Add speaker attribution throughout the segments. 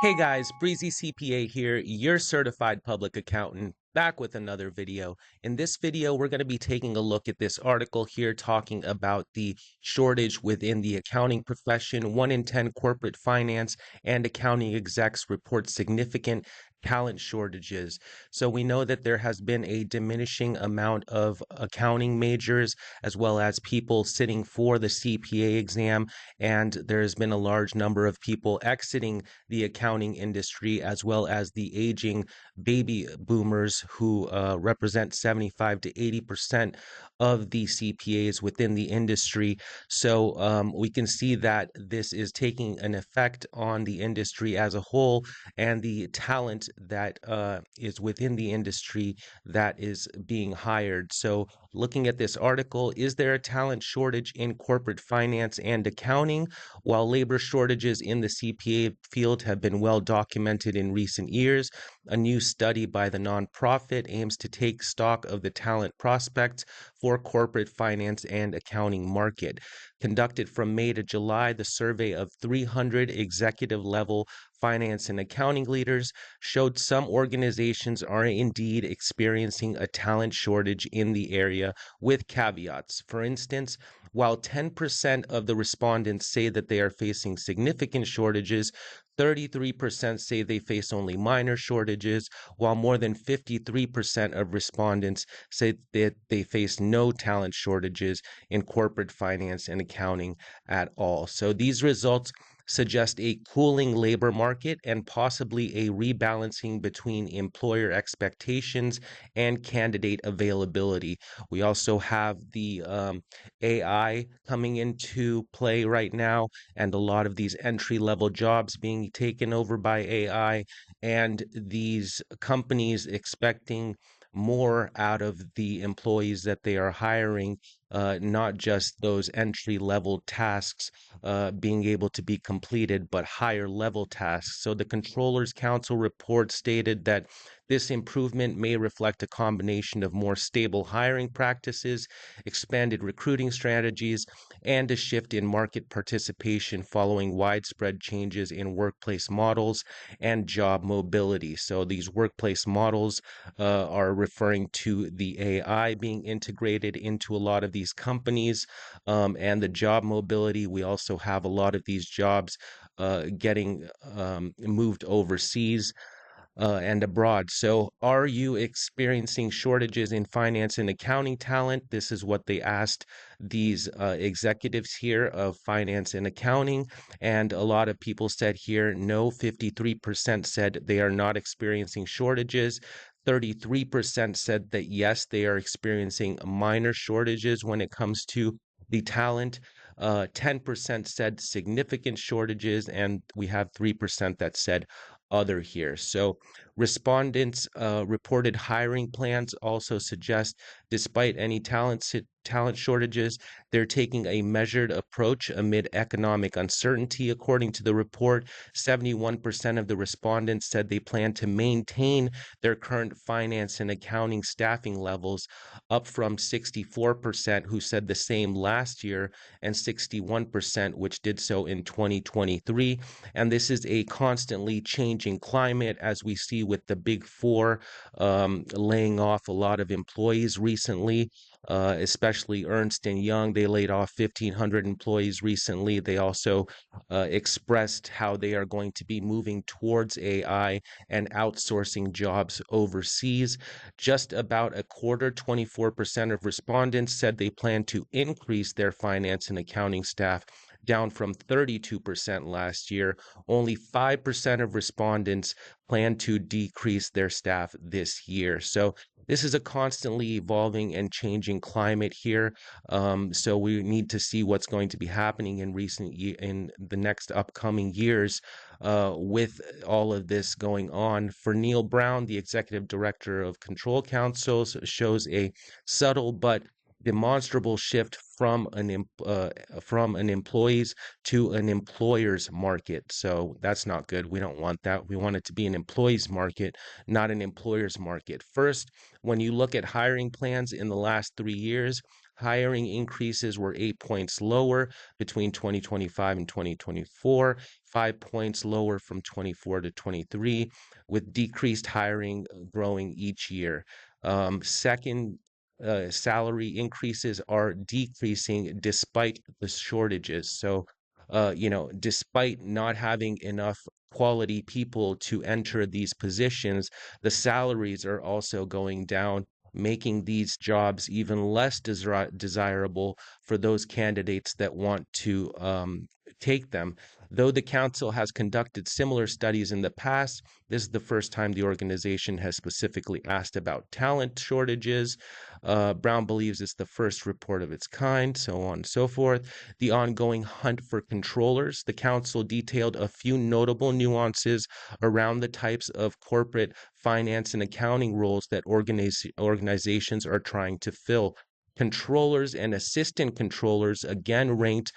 Speaker 1: Hey guys, Breezy CPA here, your certified public accountant, back with another video. In this video, we're going to be taking a look at this article here talking about the shortage within the accounting profession. 1 in 10 corporate finance and accounting execs report significant talent shortages. So we know that there has been a diminishing amount of accounting majors as well as people sitting for the CPA exam, and there's been a large number of people exiting the accounting industry, as well as the aging baby boomers who represent 75 to 80% of the CPAs within the industry. So we can see that this is taking an effect on the industry as a whole and the talent that is within the industry that is being hired. So looking at this article, is there a talent shortage in corporate finance and accounting? While labor shortages in the CPA field have been well documented in recent years, a new study by the nonprofit aims to take stock of the talent prospects for corporate finance and accounting market. Conducted from May to July, the survey of 300 executive level finance and accounting leaders showed some organizations are indeed experiencing a talent shortage in the area, with caveats. For instance, while 10% of the respondents say that they are facing significant shortages, 33% say they face only minor shortages, while more than 53% of respondents say that they face no talent shortages in corporate finance and accounting at all. So these results suggest a cooling labor market and possibly a rebalancing between employer expectations and candidate availability. We also have the AI coming into play right now, and a lot of these entry level jobs being taken over by AI, and these companies expecting more out of the employees that they are hiring, not just those entry level tasks being able to be completed, but higher level tasks. So the Controller's Council report stated that this improvement may reflect a combination of more stable hiring practices, expanded recruiting strategies, and a shift in market participation following widespread changes in workplace models and job mobility. So these workplace models are referring to the AI being integrated into a lot of these companies, and the job mobility. We also have a lot of these jobs getting moved overseas and abroad. So, are you experiencing shortages in finance and accounting talent? This is what they asked these executives here of finance and accounting. And a lot of people said here no. 53% said they are not experiencing shortages. 33% said that yes, they are experiencing minor shortages when it comes to the talent. 10% said significant shortages, and we have 3% that said other here. So respondents reported hiring plans also suggest, despite any talent shortages, they're taking a measured approach amid economic uncertainty. According to the report, 71% of the respondents said they plan to maintain their current finance and accounting staffing levels, up from 64% who said the same last year and 61% which did so in 2023. And this is a constantly changing climate, as we see with the big four laying off a lot of employees recently, especially Ernst and Young. They laid off 1,500 employees recently. They also expressed how they are going to be moving towards AI and outsourcing jobs overseas. Just about a quarter, 24% of respondents said they plan to increase their finance and accounting staff, down from 32% last year. Only 5% of respondents plan to decrease their staff this year. So this is a constantly evolving and changing climate here. So we need to see what's going to be happening in the next upcoming years with all of this going on. For Neil Brown, the executive director of Control Councils, shows a subtle but demonstrable shift from an employees to an employer's market. So that's not good. We don't want that. We want it to be an employees market, not an employer's market. First, when you look at hiring plans in the last 3 years, Hiring increases were 8 points lower between 2025 and 2024, 5 points lower from 24 to 23, with decreased hiring growing each year. Second, salary increases are decreasing despite the shortages. So, despite not having enough quality people to enter these positions, the salaries are also going down, making these jobs even less desirable for those candidates that want to take them. Though the council has conducted similar studies in the past, this is the first time the organization has specifically asked about talent shortages. Brown believes it's the first report of its kind, so on and so forth. The ongoing hunt for controllers. The council detailed a few notable nuances around the types of corporate finance and accounting roles that organizations are trying to fill. Controllers and assistant controllers again ranked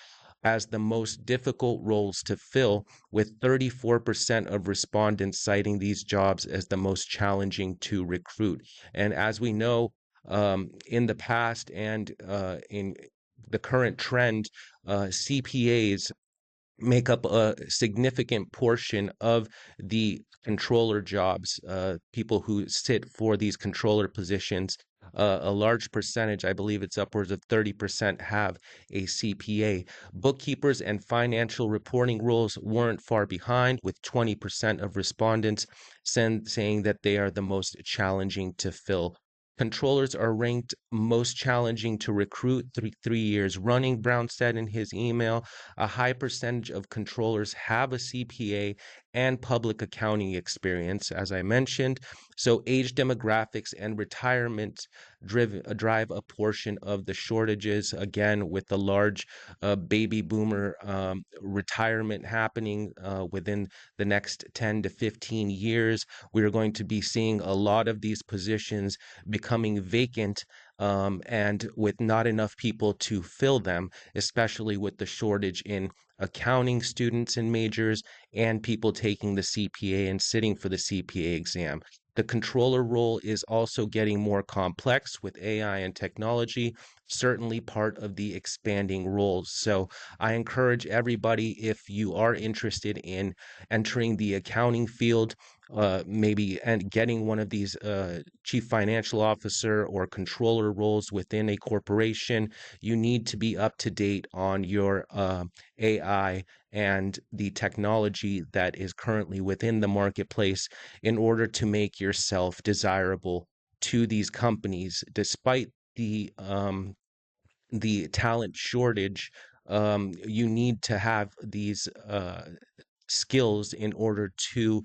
Speaker 1: as the most difficult roles to fill, with 34% of respondents citing these jobs as the most challenging to recruit. And as we know, in the past and in the current trend, CPAs make up a significant portion of the controller jobs, people who sit for these controller positions. A large percentage, I believe it's upwards of 30%, have a CPA. Bookkeepers and financial reporting roles weren't far behind, with 20% of respondents saying that they are the most challenging to fill. Controllers are ranked most challenging to recruit 3 years running, Brown said in his email. A high percentage of controllers have a CPA and public accounting experience, as I mentioned. So, age demographics and retirement drive a portion of the shortages. Again, with the large baby boomer retirement happening within the next 10 to 15 years, we are going to be seeing a lot of these positions becoming vacant, and with not enough people to fill them, especially with the shortage in accounting students and majors and people taking the CPA and sitting for the CPA exam. The controller role is also getting more complex with AI and technology, certainly part of the expanding roles. So I encourage everybody, if you are interested in entering the accounting field, maybe and getting one of these chief financial officer or controller roles within a corporation, you need to be up to date on your AI and the technology that is currently within the marketplace in order to make yourself desirable to these companies, despite the talent shortage. You need to have these skills in order to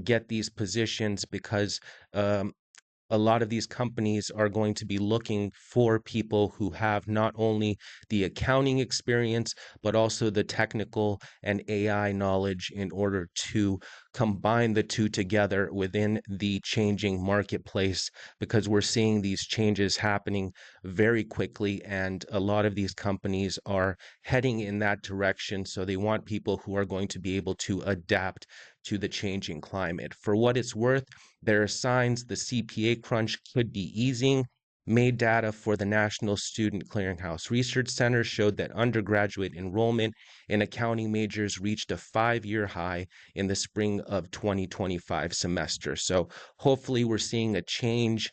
Speaker 1: get these positions, because um, a lot of these companies are going to be looking for people who have not only the accounting experience, but also the technical and AI knowledge in order to combine the two together within the changing marketplace, because we're seeing these changes happening very quickly, and a lot of these companies are heading in that direction. So they want people who are going to be able to adapt to the changing climate. For what it's worth, there are signs the CPA crunch could be easing. May data for the National Student Clearinghouse Research Center showed that undergraduate enrollment in accounting majors reached a 5-year high in the spring of 2025 semester. So hopefully we're seeing a change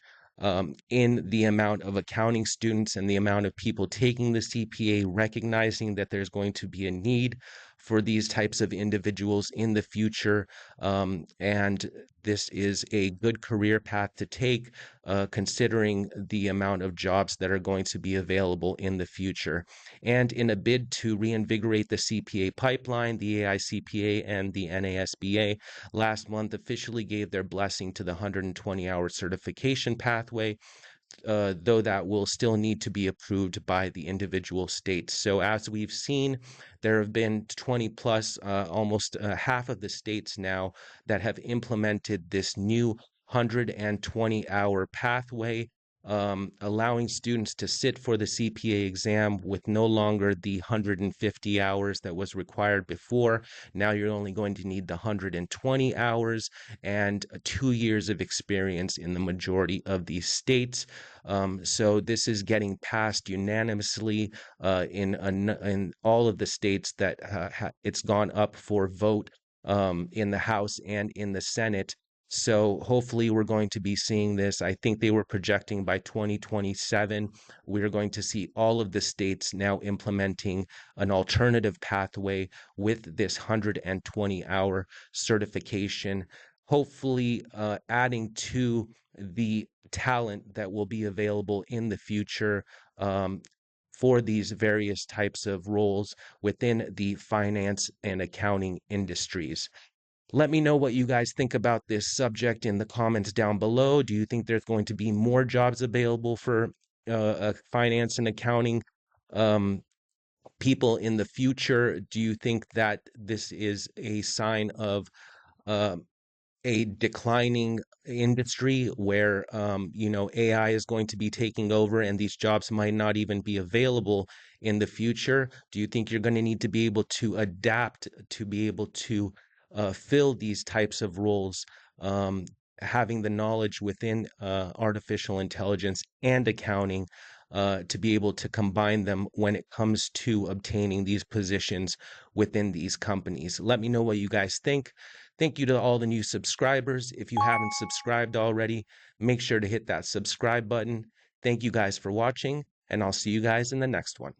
Speaker 1: in the amount of accounting students and the amount of people taking the CPA, recognizing that there's going to be a need for these types of individuals in the future. And this is a good career path to take, considering the amount of jobs that are going to be available in the future. And in a bid to reinvigorate the CPA pipeline, the AICPA and the NASBA last month officially gave their blessing to the 120-hour certification pathway, though that will still need to be approved by the individual states. So as we've seen, there have been 20 plus, almost half of the states now that have implemented this new 120-hour pathway. allowing students to sit for the CPA exam with no longer the 150 hours that was required before. Now you're only going to need the 120 hours and 2 years of experience in the majority of these states. So this is getting passed unanimously in all of the states that it's gone up for vote in the House and in the Senate. So hopefully we're going to be seeing this. I think they were projecting by 2027, we're going to see all of the states now implementing an alternative pathway with this 120-hour certification, hopefully adding to the talent that will be available in the future for these various types of roles within the finance and accounting industries. Let me know what you guys think about this subject in the comments down below. Do you think there's going to be more jobs available for finance and accounting um, people in the future? Do you think that this is a sign of uh, a declining industry where AI is going to be taking over and these jobs might not even be available in the future? Do you think you're going to need to be able to adapt to be able to fill these types of roles, um, having the knowledge within artificial intelligence and accounting to be able to combine them when it comes to obtaining these positions within these companies? Let me know what you guys think. Thank you to all the new subscribers. If you haven't subscribed already, make sure to hit that subscribe button. Thank you guys for watching, and I'll see you guys in the next one.